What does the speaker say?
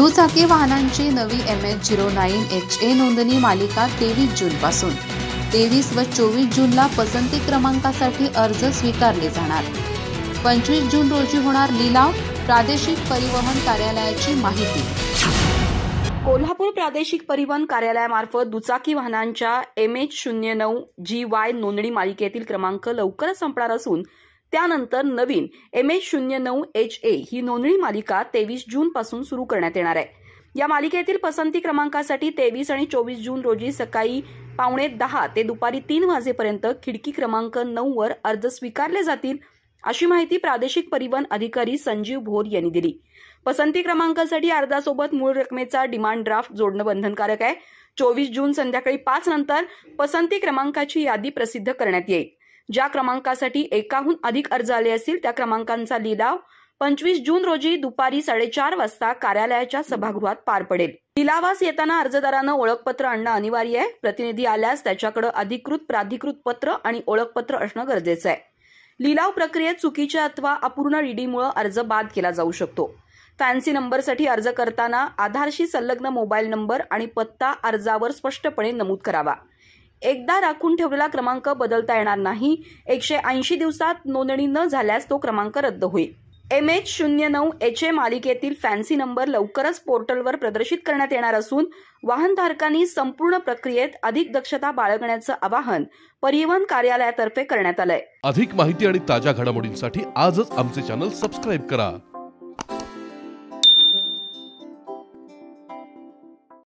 दुचाकी वाहनांची नवी MH09HA नोंदणी मालिका 23 जूनपासून 23 व 24 जूनला पसंती क्रमांकासाठी अर्ज स्वीकारले जाणार। 25 जून रोजी होणार लिलाव, प्रादेशिक परिवहन कार्यालयाची माहिती। कोल्हापूर प्रादेशिक परिवहन कार्यालयामार्फत दुचाकी वाहनांच्या MH09GY नोंदणी मालिकेतील क्रमांक लवकरच संपणार असून त्यानंतर नवीन MH09HA ही नोंदणी मालिका 23 जून पासून सुरू करण्यात येणार आहे। या मालिकेतील पसंती क्रमांकासाठी 23 आणि 24 जून रोजी सकाळी 9:15 ते दुपारी 3 वाजेपर्यंत खिडकी क्रमांक 9 वर अर्ज स्वीकारले जातील, अशी माहिती प्रादेशिक परिवहन अधिकारी संजीव भोर यांनी दिली। पसंती क्रमांकासाठी अर्जासोबत मूळ रकमेचा डिमांड ड्राफ्ट जोडणं बंधनकारक आहे। 24 जून संध्याकाळी 5 नंतर पसंती क्रमांकाची यादी प्रसिद्ध करण्यात येईल। ज्या क्रमांकासाठी एकाहून अधिक अर्ज आले असतील त्या क्रमांकांचा लिलाव 25 जून रोजी दुपारी 4:30 वाजता कार्यालयाच्या सभागृहात पार पडेल। लिलावास येताना अर्जदारानं ओळखपत्र आणणं अनिवार्य आहे। प्रतिनिधी आल्यास त्याच्याकडे अधिकृत प्राधिकृत पत्र आणि ओळखपत्र असणं गरजेचं आहे। लिलाव प्रक्रियेत चुकीच्या अथवा अपूर्ण रीडिंगमुळे अर्ज बाद केला जाऊ शकतो। फॅन्सी नंबरसाठी अर्ज करताना आधारशी संलग्न मोबाईल नंबर आणि पत्ता अर्जावर स्पष्टपणे नमूद करावा। एकदा राखून ठेवलेला क्रमांक बदलता येणार नाही। 180 दिवसात नोंदणी न झाल्यास तो क्रमांक रद्द होईल। MH09HA मालिकेतील फॅन्सी नंबर लवकरच पोर्टलवर प्रदर्शित करण्यात येणार असून वाहनधारकांनी संपूर्ण प्रक्रियेत अधिक दक्षता बाळगण्याचं आवाहन परिवहन कार्यालयातर्फे करण्यात आलंय। अधिक माहिती आणि ताज्या घडामोडींसाठी आजच आमचे चॅनल सबस्क्राइब करा।